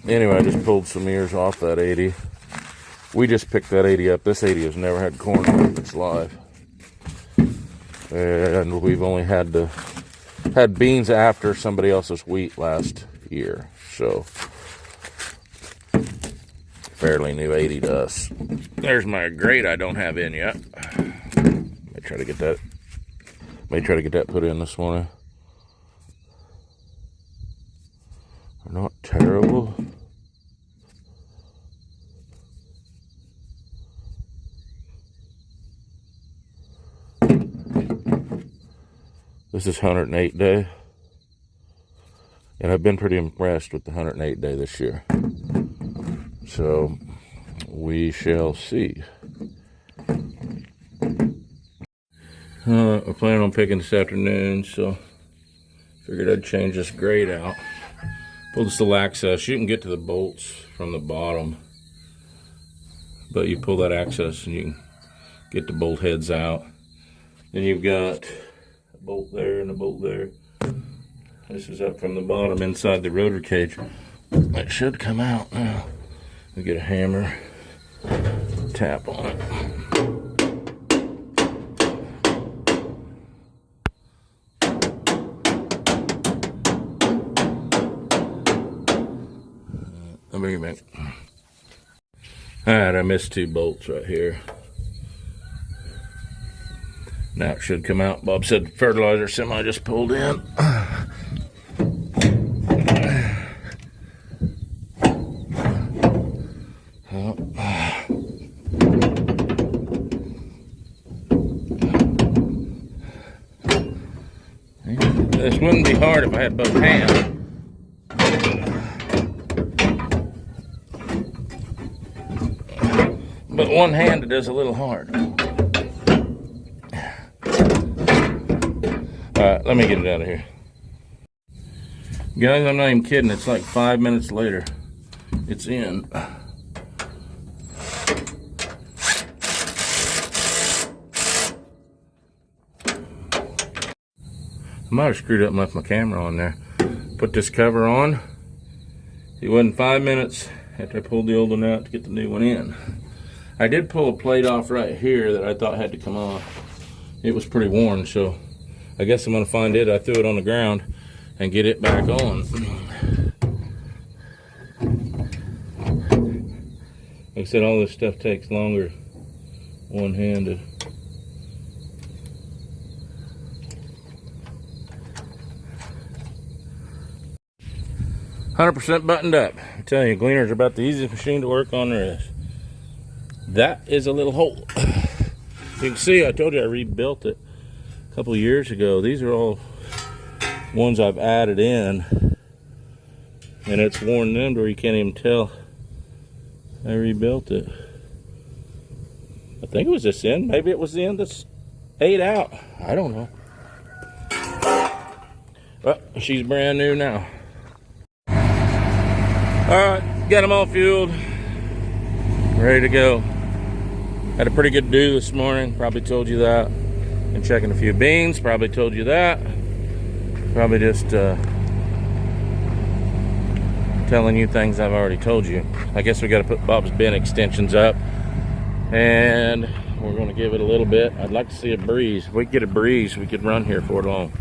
Anyway, I just pulled some ears off that 80. We just picked that 80 up. This 80 has never had corn in its life. And we've only had beans after somebody else's wheat last year. So, fairly new 80 to us. There's my grate I don't have in yet. May try to get that put in this morning. They're not terrible. This is 108 day. And I've been pretty impressed with the 108 day this year. So we shall see. We're planning on picking this afternoon, so figured I'd change this grate out. Pull this little access. You can get to the bolts from the bottom, but you pull that access and you can get the bolt heads out. Then you've got a bolt there and a bolt there. This is up from the bottom inside the rotor cage. That should come out now. We get a hammer, tap on it. Let me bring it back. Alright, I missed 2 bolts right here. Now it should come out. Bob said fertilizer semi just pulled in. This wouldn't be hard if I had both hands. But one hand it is a little hard. Alright, let me get it out of here. Guys, I'm not even kidding. It's like 5 minutes later. It's in. I might have screwed up and left my camera on there. Put this cover on. It wasn't 5 minutes after I pulled the old one out to get the new one in. I did pull a plate off right here that I thought had to come off. It was pretty worn, so I guess I'm gonna find it. I threw it on the ground and get it back on. Like I said, all this stuff takes longer one-handed. "100% buttoned up." I tell you, gleaners are about the easiest machine to work on there is. That is a little hole. You can see, I told you I rebuilt it a couple years ago. These are all ones I've added in, and it's worn them to where you can't even tell I rebuilt it. I think it was this end. Maybe it was the end that's 8 out. I don't know. Well, she's brand new now. Alright, got them all fueled. Ready to go. Had a pretty good do this morning. Probably told you that. Been checking a few beans. Probably told you that. Probably just telling you things I've already told you. I guess we got to put Bob's bin extensions up. And we're going to give it a little bit. I'd like to see a breeze. If we could get a breeze, we could run here for long.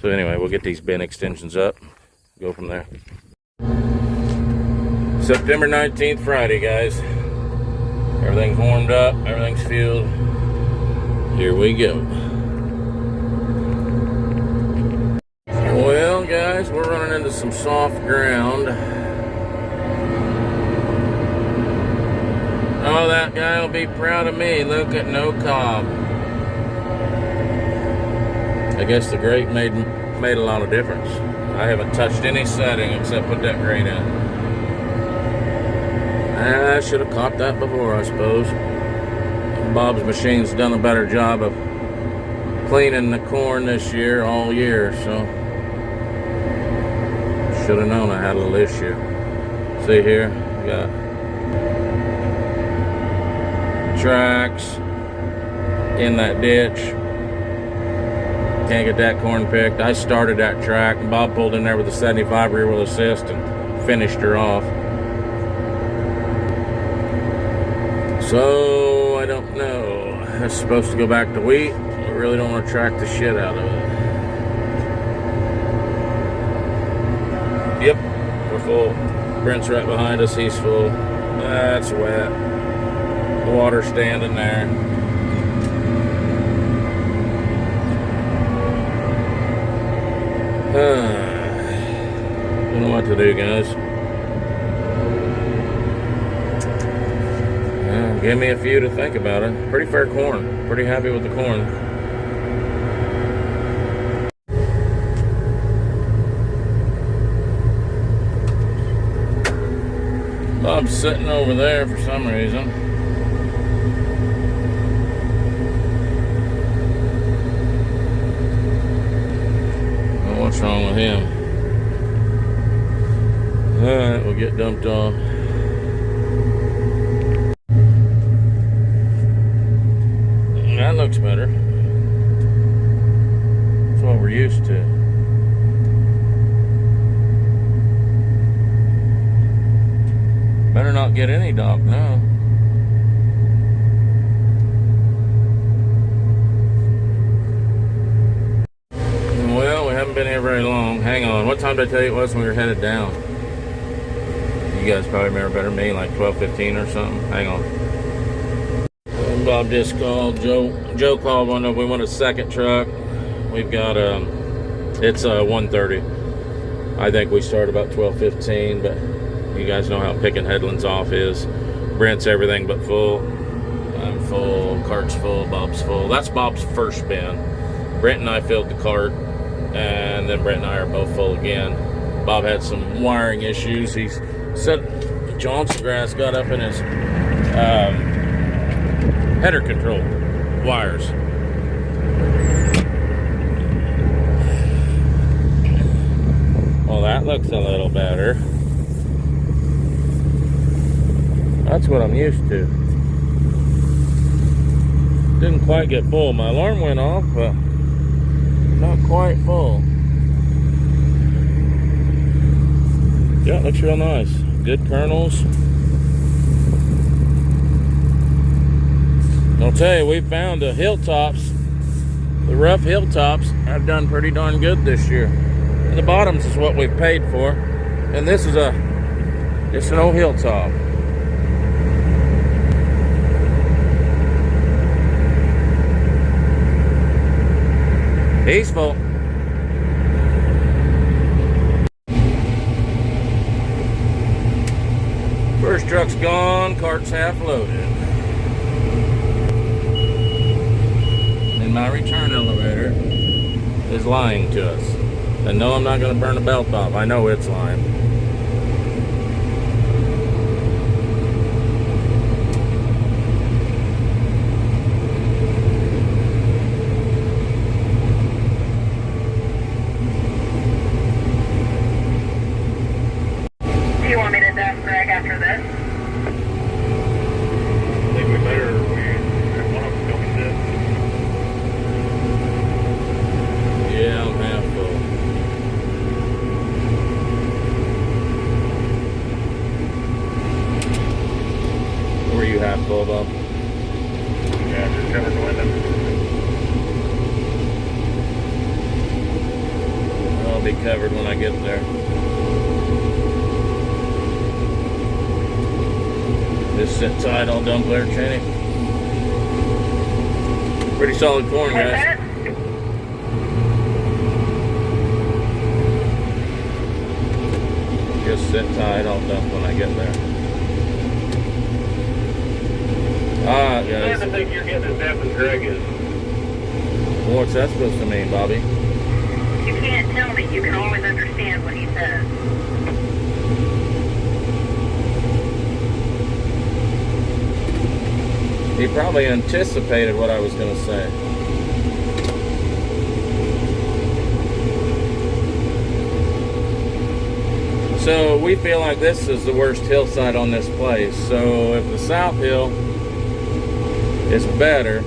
So anyway, we'll get these bin extensions up. Go from there. September 19th, Friday, guys. Everything's warmed up, everything's fueled. Here we go. Well, guys, we're running into some soft ground. Oh, that guy will be proud of me. Look at no cob. I guess the grate made a lot of difference. I haven't touched any setting except put that grate in. I should have caught that before, I suppose. Bob's machine's done a better job of cleaning the corn this year, all year, so should have known I had a little issue. See here, we got tracks in that ditch. Can't get that corn picked. I started that track, and Bob pulled in there with a 75 rear wheel assist and finished her off. So, I don't know. It's supposed to go back to wheat. I really don't want to track the shit out of it. Yep, we're full. Brent's right behind us, he's full. That's wet. The water's standing there. Don't know what to do, guys. Give me a few to think about it. Pretty fair corn. Pretty happy with the corn. Bob's sitting over there for some reason. Well, what's wrong with him? Alright, we'll get dumped off. That looks better. That's what we're used to. Better not get any dock now. Well, we haven't been here very long. Hang on. What time did I tell you it was when we were headed down? You guys probably remember better than me, like 12:15 or something. Hang on. Bob just called. Joe called one of. We want a second truck. We've got it's 1:30. I think we start about 12:15, but you guys know how picking headlands off is. Brent's everything but full. I'm full. Cart's full. Bob's full. That's Bob's first bin. Brent and I filled the cart, and then Brent and I are both full again. Bob had some wiring issues. He said Johnson grass got up in his header control wires. Well, that looks a little better. That's what I'm used to. Didn't quite get full. My alarm went off, but not quite full. Yeah, it looks real nice. Good kernels. I'll tell you, we found the hilltops. The rough hilltops have done pretty darn good this year. And the bottoms is what we've paid for. And this is it's an old hilltop. Peaceful. First truck's gone, cart's half loaded. And my return elevator is lying to us. And no, I'm not going to burn the belt off. I know it's lying. Full up. Yeah, just covered the window. I'll be covered when I get there. Just sit tight, I'll dump there, Cheney. Pretty solid corn, guys. Just sit tight, I'll dump when I get there. Alright, guys. I think you're getting as deaf as Greg is. Well, what's that supposed to mean, Bobby? You can't tell me. You can always understand what he says. He probably anticipated what I was going to say. So we feel like this is the worst hillside on this place. So if the south hill is better,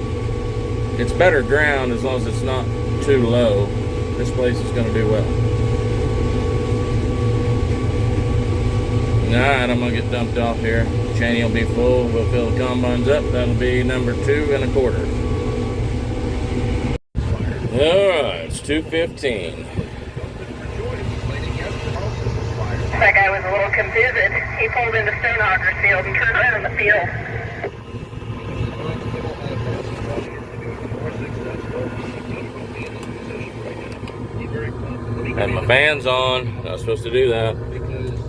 it's better ground as long as it's not too low. This place is going to do well. Alright, I'm gonna get dumped off here. Cheney will be full. We'll fill the combines up. That'll be number 2 1/4. Alright, it's 2:15. That guy was a little confused. He pulled into Stonehawker's field and turned around in the field. Had my fans on. Not supposed to do that.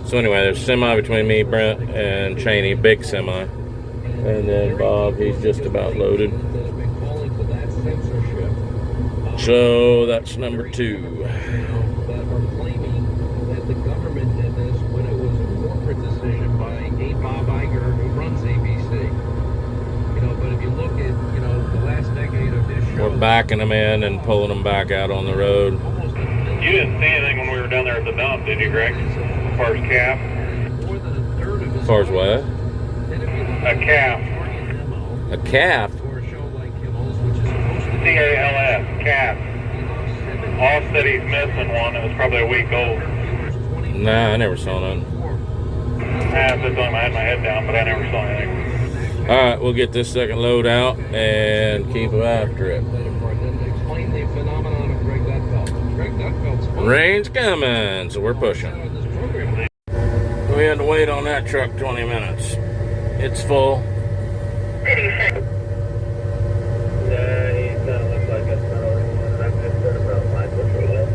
So anyway, there's a semi between me, Brent, and Cheney. Big semi. And then Bob, he's just about loaded. So that's number 2. We're backing them in and pulling them back out on the road. You didn't see anything when we were down there at the dump, did you, Greg? As far as calf? As far as what? A calf. A calf? C-A-L-F, calf. All said he's missing one. It was probably a week old. Nah, I never saw none. I had my head down, but I never saw anything. Alright, we'll get this second load out and keep after it. Rain's coming, so we're pushing. We had to wait on that truck 20 minutes. It's full. Did he say? Yeah, he kind of looks like it's not already. I've just heard about 5 bushel left.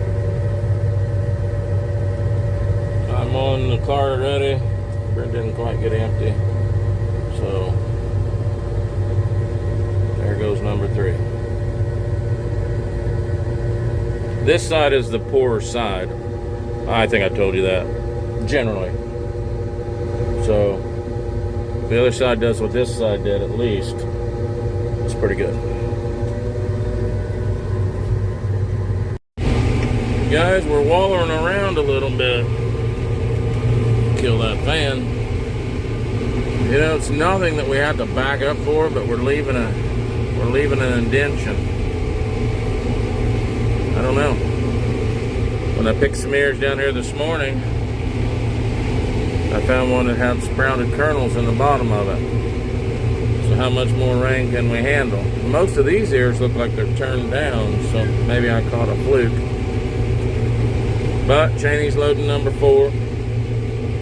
I'm on the car already. Brent didn't quite get empty. So, there goes number 3. This side is the poorer side. I think I told you that. Generally. So, if the other side does what this side did, at least, it's pretty good. Guys, we're wallering around a little bit. Kill that fan. You know, it's nothing that we had to back up for, but we're leaving an indention. I don't know. When I picked some ears down here this morning, I found one that had sprouted kernels in the bottom of it. So how much more rain can we handle? Most of these ears look like they're turned down, so maybe I caught a fluke. But Cheney's loading number 4.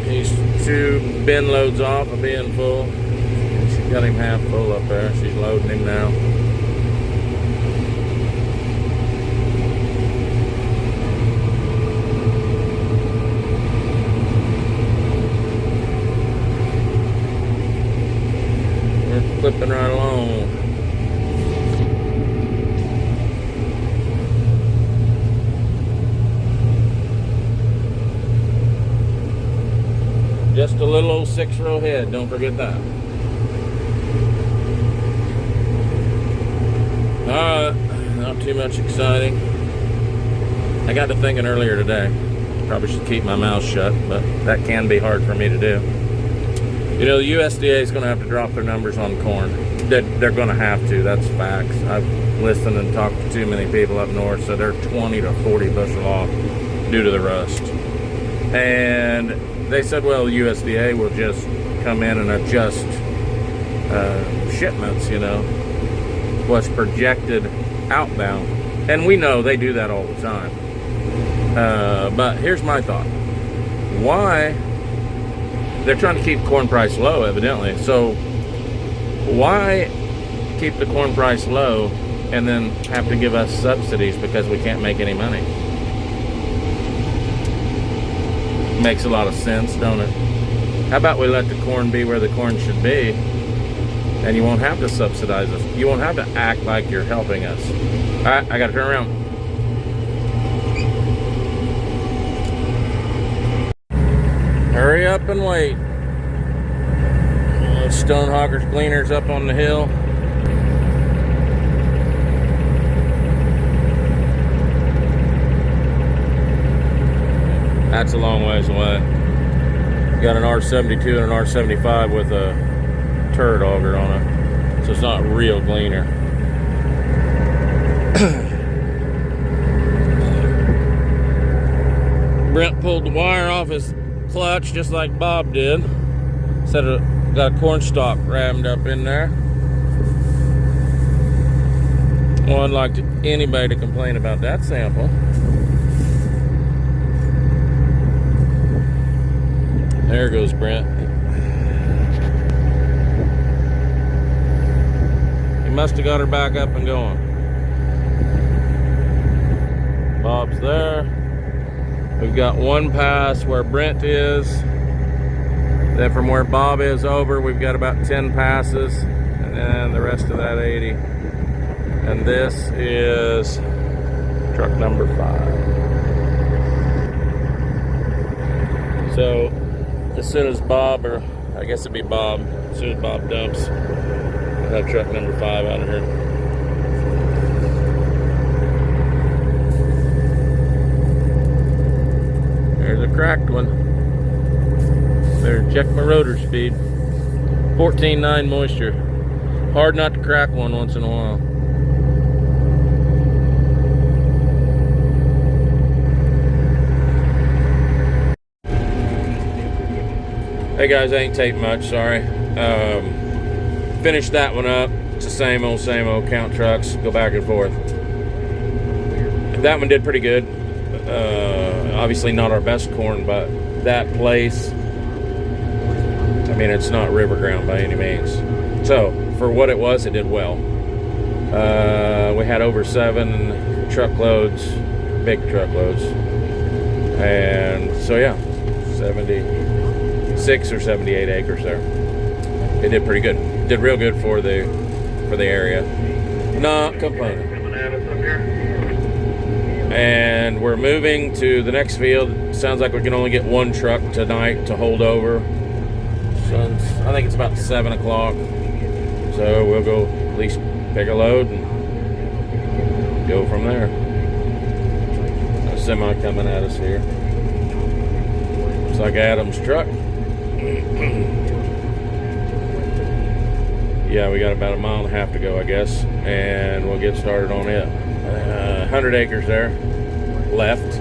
He's 2 bin loads off of being full. She's got him half full up there. She's loading him now. We're clipping right along. Just a little old 6-row head, don't forget that. Not too much exciting. I got to thinking earlier today, probably should keep my mouth shut, but that can be hard for me to do. You know, the USDA is going to have to drop their numbers on corn. They're going to have to, that's facts. I've listened and talked to too many people up north, so they're 20 to 40 bushel off due to the rust. And they said, well, the USDA will just come in and adjust shipments, you know, what's projected outbound. And we know they do that all the time. But here's my thought. Why? They're trying to keep corn price low, evidently. So why keep the corn price low and then have to give us subsidies because we can't make any money? Makes a lot of sense, don't it? How about we let the corn be where the corn should be, and you won't have to subsidize us. You won't have to act like you're helping us. All right, I gotta turn around. Hurry up and wait. Stonehawker's gleaners up on the hill. That's a long ways away. Got an R72 and an R75 with a turret auger on it. So it's not real gleaner. Brent pulled the wire off his clutch just like Bob did. Got a corn stalk rammed up in there. Well, I'd like anybody to complain about that sample. There goes Brent. He must have got her back up and going. Bob's there. We've got one pass where Brent is. Then from where Bob is over, we've got about 10 passes. And then the rest of that 80. And this is truck number 5. So as soon as Bob, or I guess it'd be Bob, as soon as Bob dumps, we'll have truck number 5 out of here. There's a cracked one. Better check my rotor speed. 14.9 moisture. Hard not to crack one once in a while. Hey guys, I ain't taped much, sorry. Finished that one up. It's the same old count trucks, go back and forth. That one did pretty good. Obviously not our best corn, but that place, I mean, it's not river ground by any means. So, for what it was, it did well. We had over 7 truckloads, big truckloads. And so yeah, 76 or 78 acres there. It did pretty good. Did real good for the area. Not complaining. And we're moving to the next field. Sounds like we can only get one truck tonight to hold over. So I think it's about 7 o'clock. So we'll go at least pick a load and go from there. A semi coming at us here. Looks like Adam's truck. Yeah, we got about 1.5 miles to go, I guess, and we'll get started on it. 100 acres there left.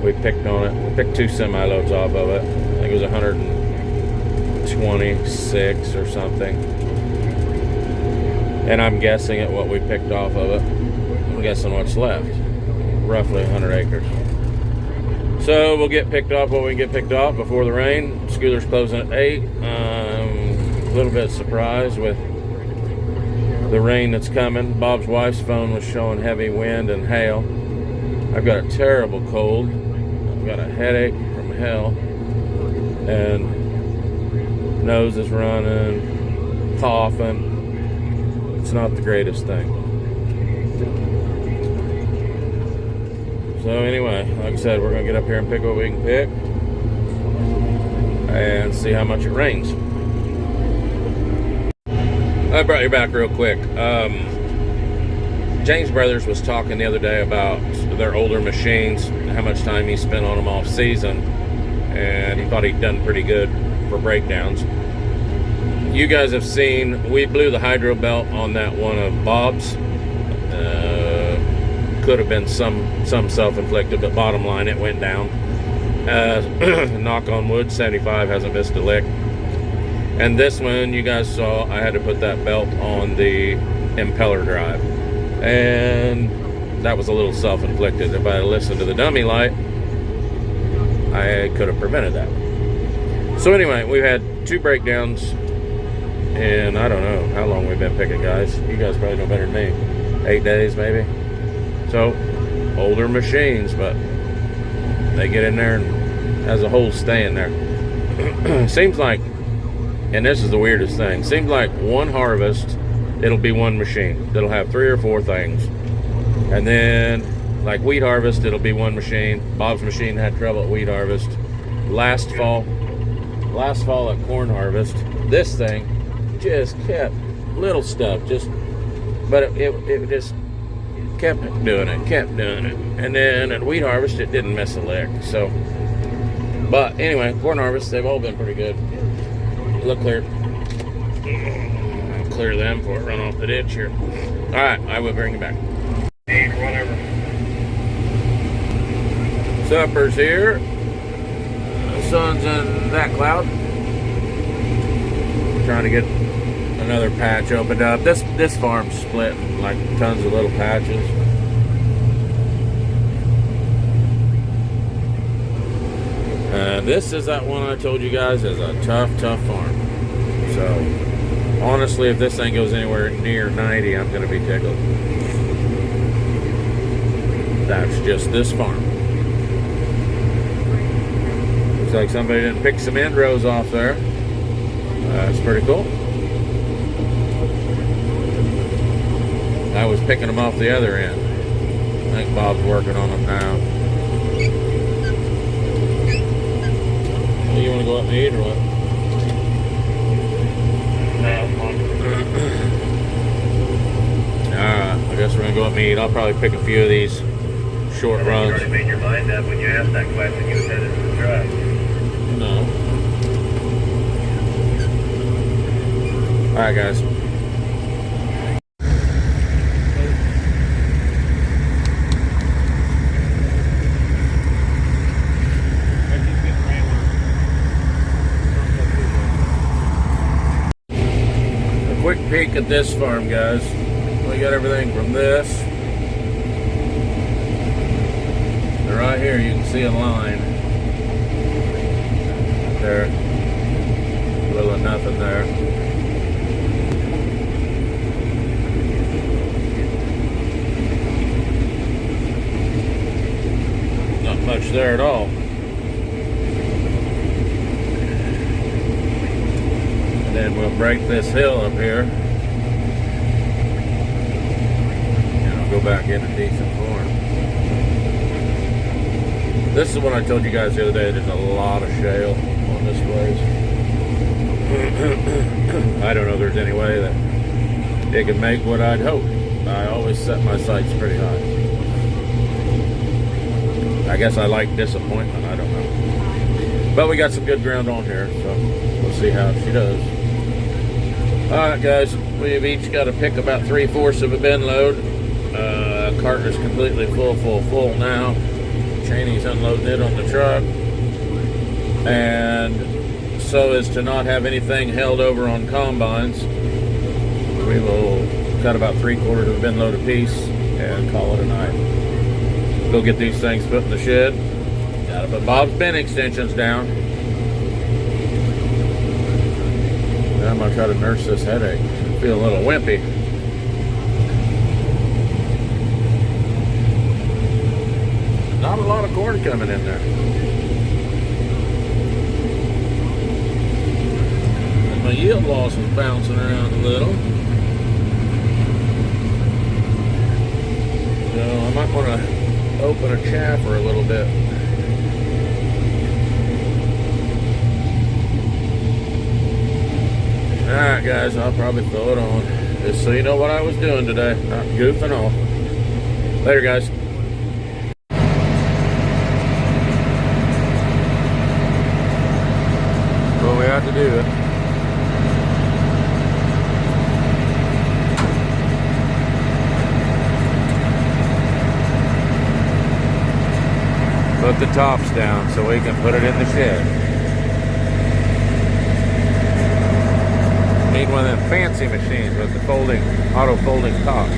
We picked on it. We picked 2 semi loads off of it. I think it was 126 or something. And I'm guessing at what we picked off of it. I'm guessing what's left. Roughly 100 acres. So we'll get picked off what we can get picked off before the rain. Schooler's closing at 8. A little bit surprised with the rain that's coming. Bob's wife's phone was showing heavy wind and hail. I've got a terrible cold. I've got a headache from hell. And nose is running, coughing. It's not the greatest thing. So anyway, like I said, we're gonna get up here and pick what we can pick and see how much it rains. I brought you back real quick. James Brothers was talking the other day about their older machines, how much time he spent on them off season, and he thought he'd done pretty good for breakdowns. You guys have seen, we blew the hydro belt on that one of Bob's. Could have been some self-inflicted, but bottom line, it went down. Knock on wood, 75 hasn't missed a lick. And this one, you guys saw, I had to put that belt on the impeller drive. And that was a little self-inflicted. If I had listened to the dummy light, I could have prevented that. So anyway, we've had 2 breakdowns, and I don't know how long we've been picking, guys. You guys probably know better than me. 8 days, maybe. So, older machines, but they get in there and has a whole stay in there. Seems like, and this is the weirdest thing, seems like one harvest, it'll be one machine. That'll have 3 or 4 things. And then, like wheat harvest, it'll be one machine. Bob's machine had trouble at wheat harvest. Last fall at corn harvest, this thing just kept little stuff, but it just kept doing it. And then at wheat harvest, it didn't miss a lick. So, but anyway, corn harvest, they've all been pretty good. Look clear. I'll clear them before it run off the ditch here. All right, I will bring you back. Whatever. Supper's here. sun's in that cloud. Trying to get another patch opened up. This farm's split in like tons of little patches. This is that one I told you guys is a tough farm. So honestly, if this thing goes anywhere near 90, I'm going to be tickled. That's just this farm. Looks like somebody didn't pick some end rows off there. That's pretty cool. I was picking them off the other end. I think Bob's working on them now. You want to go up and eat or what? Alright, I guess we're going to go up and eat. I'll probably pick a few of these short runs. You already made your mind up when you asked that question. You said it's the drive. No. Alright, guys. A quick peek at this farm, guys. We got everything from this. And right here, you can see a line. There. Little of nothing there. Not much there at all. And then we'll break this hill up here. And I'll go back into decent corn. This is what I told you guys the other day. There's a lot of shale on this place. I don't know if there's any way that it can make what I'd hope. I always set my sights pretty high. I guess I like disappointment. I don't know. But we got some good ground on here, so we'll see how she does. Alright, guys. We've each got to pick about 3/4 of a bin load. Cart is completely full now. Cheney's unloading it on the truck. And so as to not have anything held over on combines, we will cut about 3/4 of a bin load apiece and call it a night. Go get these things put in the shed. Gotta put Bob's bin extensions down. Now I'm gonna try to nurse this headache. I feel a little wimpy. Not a lot of corn coming in there. And my yield loss is bouncing around a little. So I might want to open a chaffer a little bit. Alright guys, I'll probably throw it on. Just so you know what I was doing today. Not goofing off. Later guys. Well, we have to do it. Put the tops down so we can put it in the shed. Need one of them fancy machines with the auto folding top.